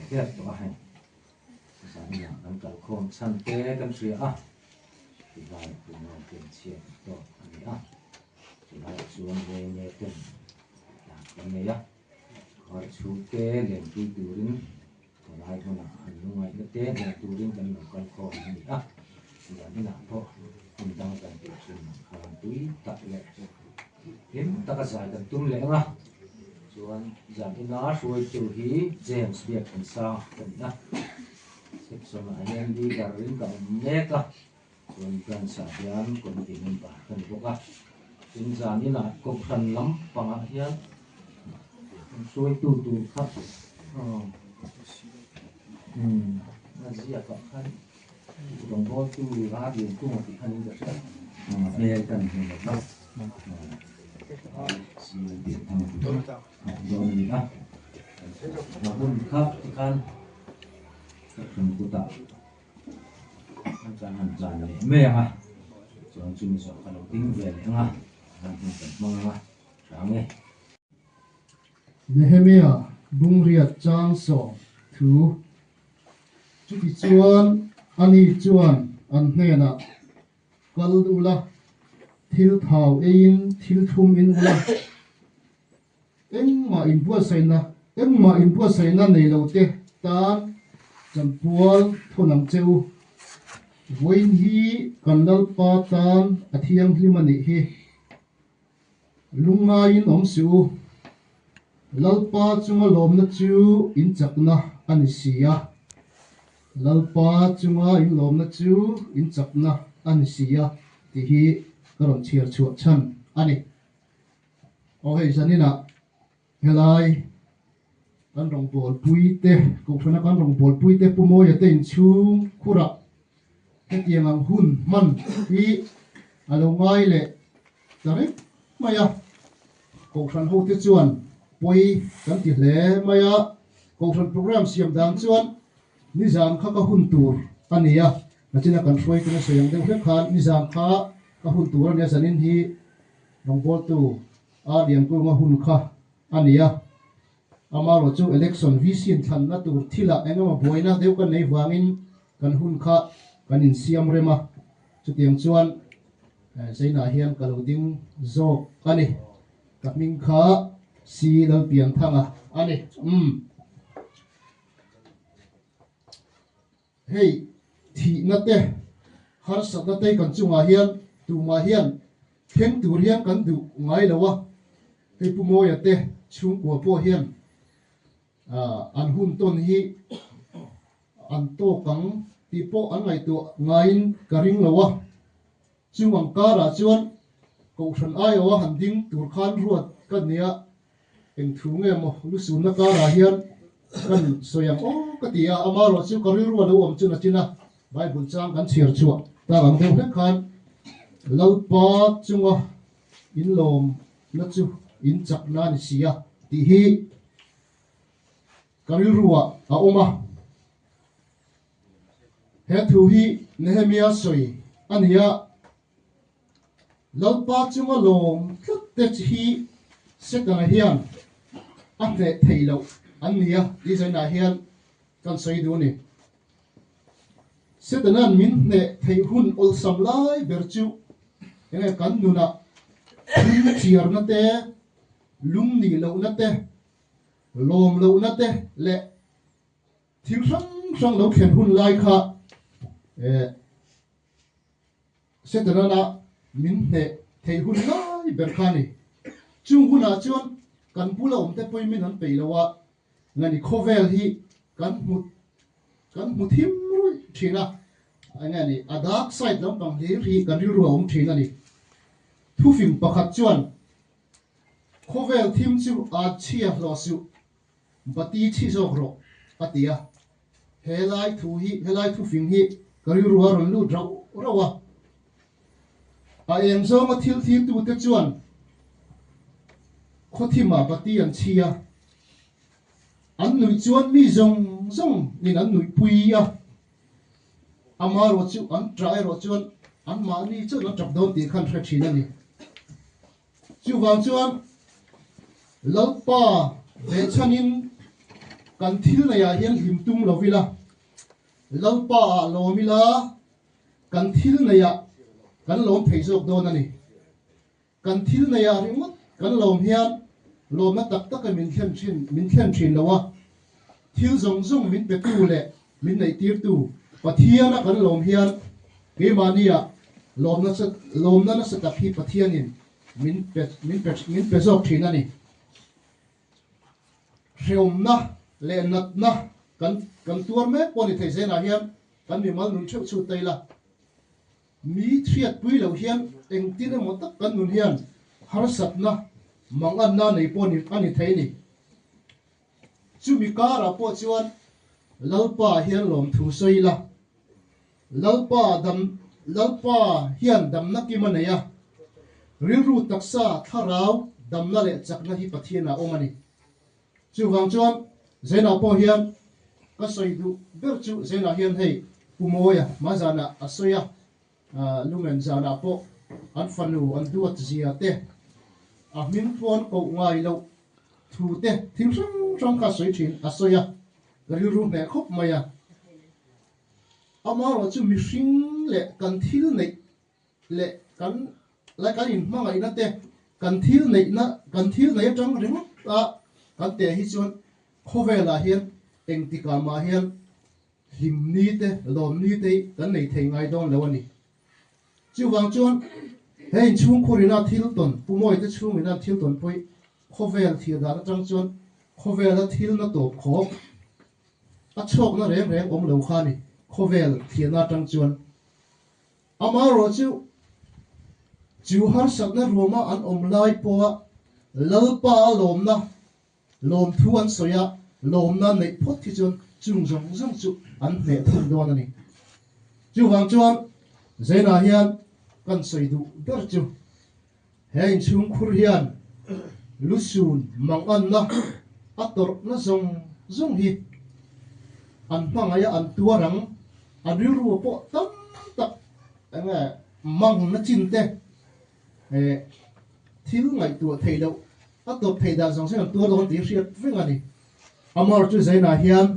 hiệp đó hay sáng nhà ăn cả khôn săn té căn sủi à thì vài cùng nhau tiền tiền đó anh ấy à thì vài xuống về nhẹ tiền là cái này á họ xuống té liền tui turin còn ai còn ăn luôn ngay cái té liền turin cần một con khôn anh ấy à thì là cái nào thôi mình đang cần tiền tiền hàng túi tạt lệ hiếm ta cái giải cần tung lệ à chuan giảm in nó xuôi chiều hí James Việt còn sao cần nhá xếp số mà anh em đi cả đến cả nét à chuan cần xả đián còn thì mình bảo cần bốc à chính giảm như là cục phần lắm bằng ạ hiếm xuôi tu khắp là gì à các khăn đồng hồ tu ra điều tu một cái khăn được đấy đây cần thì một đâu rồi đó và hôn khắp thì kan phần cụ tạo chẳng hạn giản lệ mê mà chúng chúng sẽ phải đầu tiên về lẽ mà làm phần mong mà sáng nghe Nehemia bung riat chang so thu chu ti chuan ani chuan an hena kal ula thil thau ein thil thum in ula engma in bua saina nei lo te tan champual thonam cheu voin hi kanal pa tan athiam hlimani hi lunga in om su lalpa chunga lom na chu in chakna ani sia lalpa chunga in lom na chu in chakna ani sia ti hi karon chiar chuat chan ani o hei sanina helai kan rong bol puite ko thona kan rong bol puite pumo ya te in chung khura ke tiang ang hun man hi alongai le tare maya ko than ho te chuan poi kan ti hle maya ko than program siam dang chuan nizam kha ka hun tur ania nachina kan roi kana soyang de kha khan nizam kha ka hun tur ania sanin hi rong bol tu a diam ko ma hun kha ania amaro chu election vision than na tur thila engama boina deu kan nei wangin kan hun kha kan in siam rema chu tiang chuan seina hian kaloding zo ani kaming kha si lo pian thanga ani hey thi na te har sa na te kan chunga hian tu ma hian khen tur hian kan du ngai lawa he pu mo ya te chung ko po hian an hun ton hi an to kang ti po an ngai tu ngain karing lawa chung ang kara chuan ko than ai wa han ding tur khan ruat kan nia eng thu nge mo lu sun na kara hian kan soyang o ka tia amaro chu karir ruwa lo om chu na china bible chang kan chiar chuwa ta ang deu hlek khan lalpa chunga in lom na chu in chak na ni sia ti hi karir ruwa a oma he thu hi Nehemia soi ania lalpa chunga lom thut te chi sekana hian a hne theilo ania design a hian kan soi du ni setanan min hne thei hun ol sam lai ber chu enge kan nuna chiar na te lum ni lo na te lom lo na te le thil sang lo khen hun lai kha setanana min hne thei hun lai ber khani chung huna chuan kan pula om te poi min han peilawa ngani khovel hi kan mut him rui thina angani a dark side lam pang hi kan ri ru om thina ni thu fim pakhat chuan khovel thim chu a chia lo su bati chi zo ro atia helai thu fim hi kan ri ru ron lu rawa a em zo ma thil tu te chuan khothima bati an chia an nui chuan mi zong nin an nui puia amaro chu an trai ro chuan an ma ni chu na trap don ti khan thra thina ni chu wang chuan lalpa ve chanin kan thil na ya hian him tum lovila lalpa lomila kan thil na ya kan lom theizok don ani kan thil na ya ringot kan lom hian lom na tak tak min khem thin lawa thil zong zong min pe tu le min nei tir tu pathian na kan lom hian ke mania lom na sa tak hi pathianin min pe zok thin ani riom na le nat na kan tuar me poni thei zena hian kan mi mal nun chu tai la mi thiat pui lo hian eng tin mo tak kan nun hian har sat na mangan na nei poni ani thei ni chu mi kara po chuan lalpa hian lom thu soi la lalpa hian dam na ki manaya riru taksa tharau dam na le chakna hi pathiana omani chu wang chuan zena po hian ka soi du ber chu zena hian hei pumoya mazana asoya lumen zana po an fanu an duat zia te a min phone ko ngai lo thu te thim sang ka soi thin asoya riru me khop maya ama ro chu mi hring le kan thil nei le kan la kan in ma ngai na te kan thil nei atang ring a kan te hi chuan khovela hian engtika ma hian him ni te lom ni te kan nei thei ngai don lo ani chu wang chuan hei chung khurina thil ton pumoi te chungina thil ton poi khovel thil da atang chuan khovel thil na top khop a chok na reng om lo khani khovel thil na atang chuan ama ro chu har sak na roma an om lai po lalpa lom thu an soya lom na nei phot thi chun chung zong chu an ne thun don ani chu wang chuan zena hian kan soi du ber chu hein chung khur hian lusun mangan na ator na zong hi an mangaya an tuarang an riru po tam tak anga mang na chin te thil ngai tu thei lo atop thei da zong sen tu don ti riat veng ani amar chu zaina hian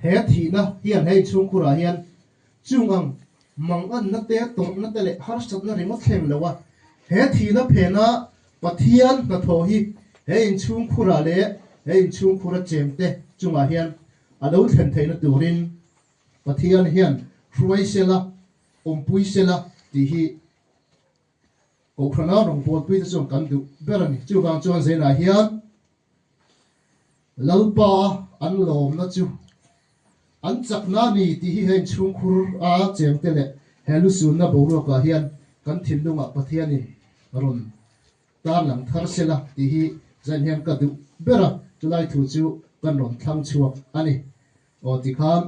he thi na hian hei chung khura hian chungang mangan na te tor na te le har sat na rimot thleng lowa he thi na phena pathian na tho hi hei chung khura le hei chung khura chemte chunga hian alo thlen thei na turin pathian hian ruai sela ompui sela ti hi ko khana rong bol pui te chong kan du berani chu wang chuan zena hian lalpa an lom na chu an chakna ni ti hi hen chung khur a chem te le helu sun na boru ka hian kan thindunga pathiani ron tan lang thar sela ti hi zan hian ka du bera chulai thu chu kan ron thlang chuak ani o ti khan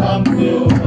Come to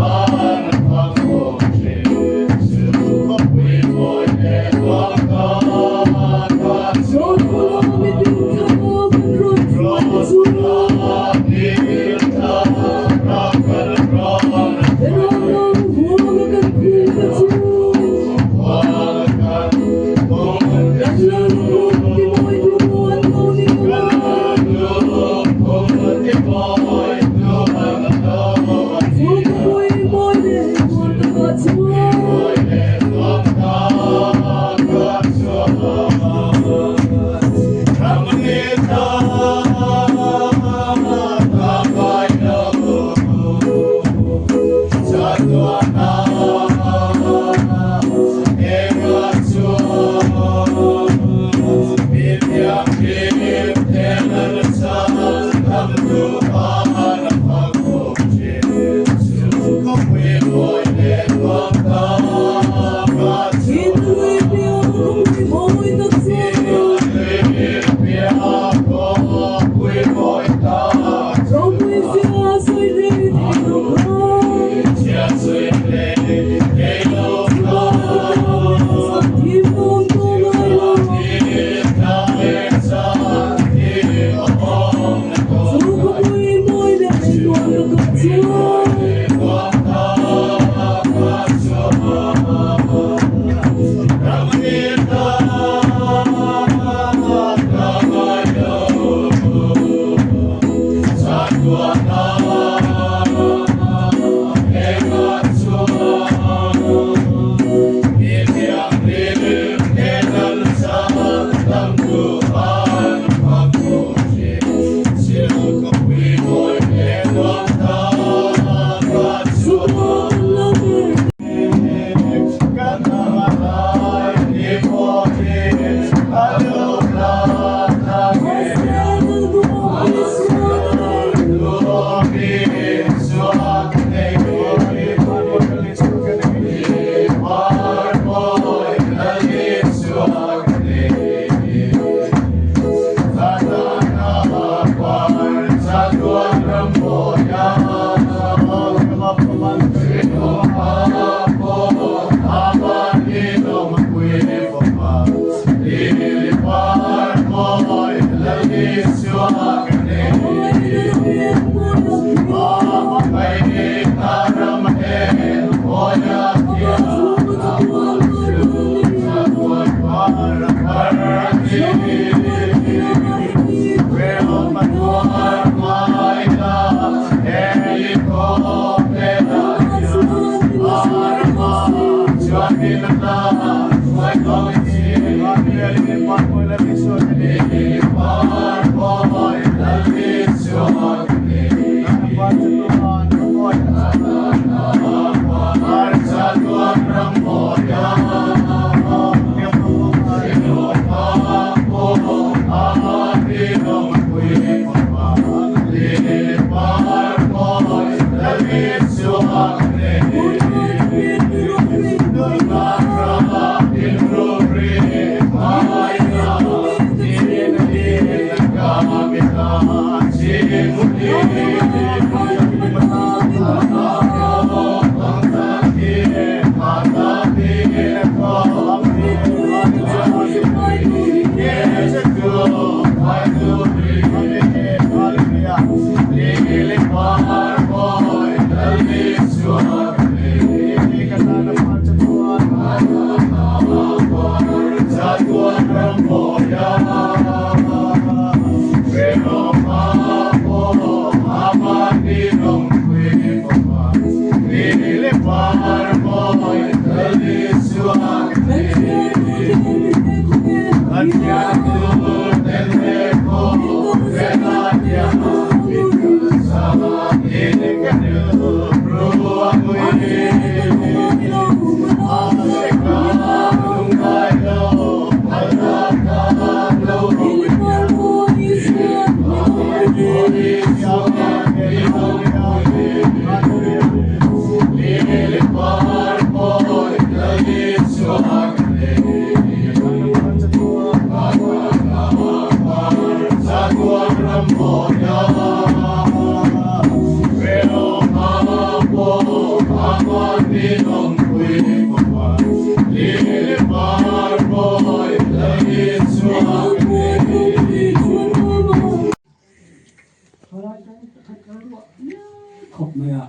khóc mày à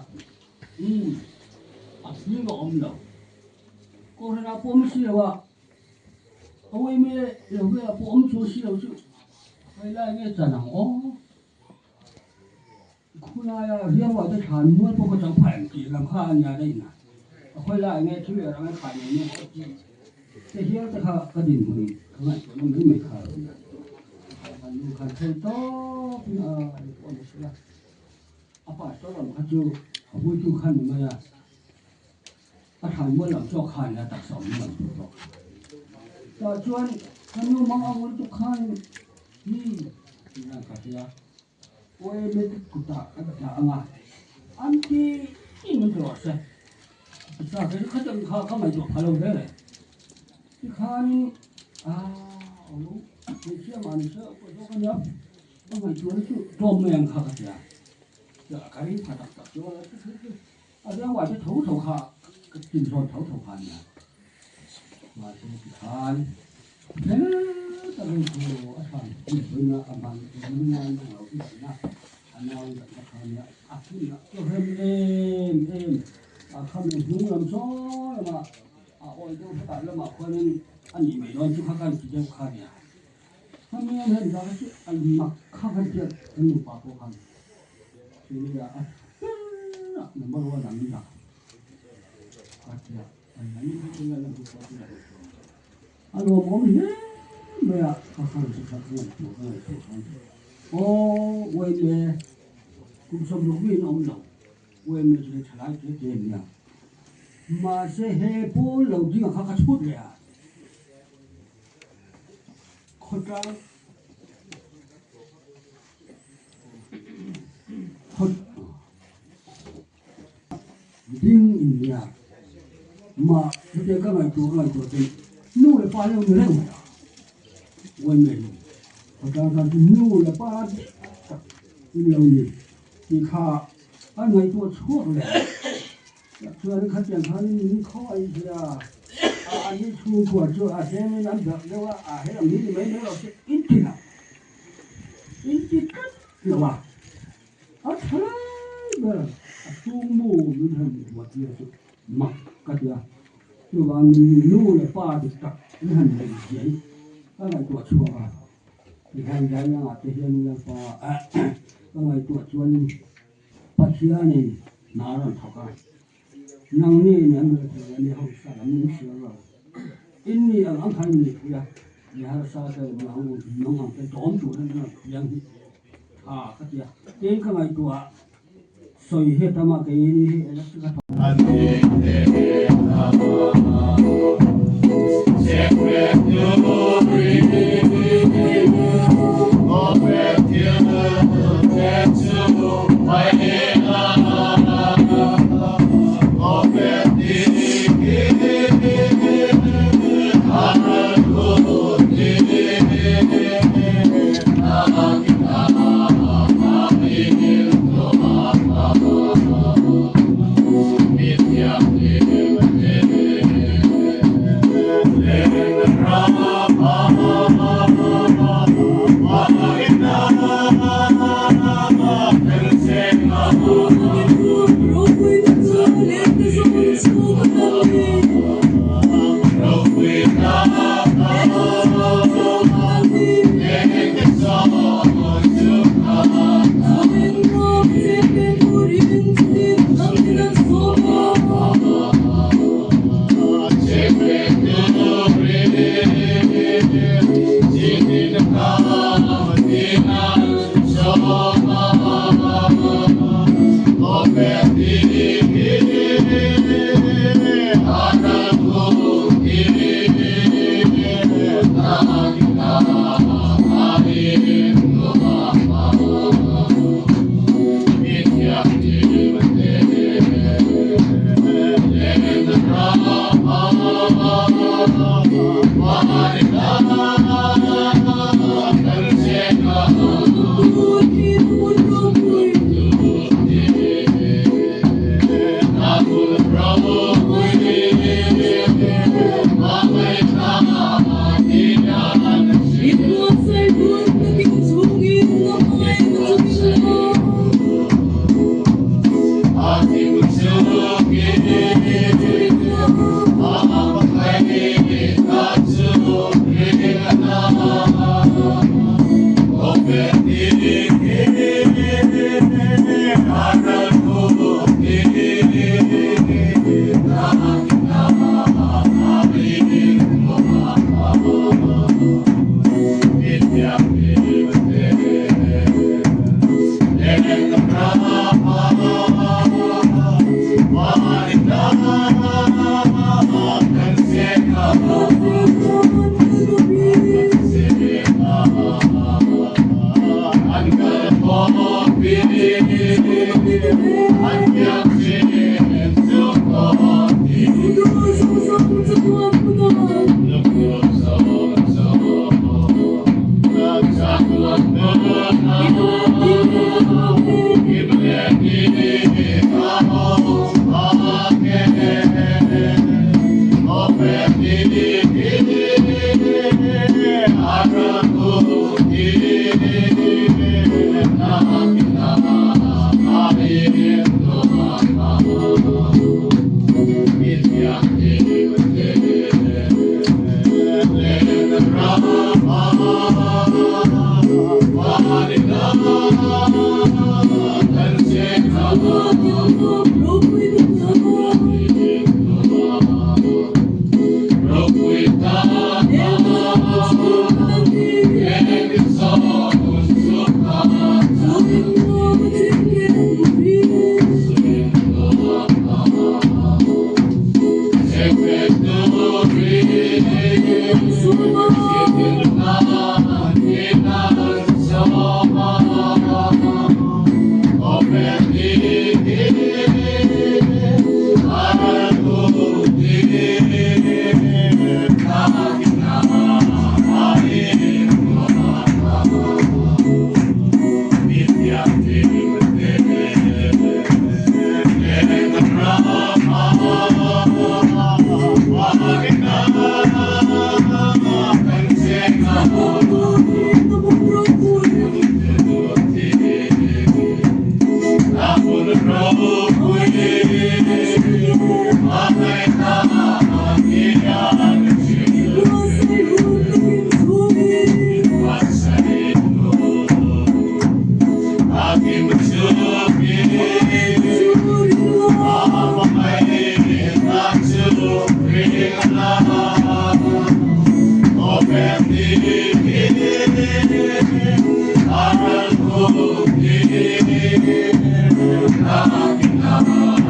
asli nó ôm đâu cô ra phố mới xí đâu à ông ấy mới lâu về phố ôm số xí đâu chứ hay là nghe chân nào ô cô này à riêng vào cái thằng mua phố cái chẳng phải chỉ làm khan nhà đây nè hay là nghe chú là nghe khai nghe cái riêng cái đình của mình không phải nó mới mới khai anh khai thấy to ôm xí apa so làm khách chú vui chú khăn mà ya thằng mua làm cho khăn là đặc sản làm cho cho chuyên thằng mua mang ông chú khăn đi là cái gì à ôi mấy cái ta anh anh thì mình rồi sao sao cái khách chân khá mày chụp phải không đấy cái khăn ông mình chưa mà mình chưa có cái nhớ ông mày chú cho mình khá cái gì à cái phải tập tập cho ra ngoài cái thấu khá cái trình rồi thấu khá nhỉ mà cái khăn thế ta lên cô anh bạn bên là anh bạn bên là anh nào cái gì na anh nào cái khăn nhỉ cái là cho em không được đúng làm sao mà ôi tôi phải tại là mà con anh nhìn mấy đôi chú khăn cái gì khăn nhỉ không nghe thấy ra cái anh mặc khăn kia anh mặc bao khăn ini ya nomor one nami ya katya nami itu yang lebih kuat alo mau ni ya kakak sesuatu oh wei cũng sống được với ông đâu wei mình sẽ trả lại cái tiền nha mà sẽ hệ phố lâu chứ không có chút rồi à khotra ding in ya ma de ka ngai tu tin nu le pa le ne le wen me khotra ka nu le pa ni lo ni ki kha an ngai tu chuo le cho nên khách hàng hắn những khó ai thì anh ấy thu của cho thế nên anh được đâu hết làm gì mấy mấy là ít thì nào ít thì cắt được mà thế mà thu mua những hàng vật gì mặc cái gì nhưng mà mình nuôi là ba được tất những hàng này vậy cái này tuột chua thì hàng cái là cái hiện là ba cái này tuột chua nhưng bắt chia này nào là tháo cái năng ni này mình phải đi học sao mình sửa rồi in ni anh thấy mình kìa nhà sao cái làm nông hàng cái tóm chủ nó yang cái gì cái này tua soi hết mà cái này là Suma Aral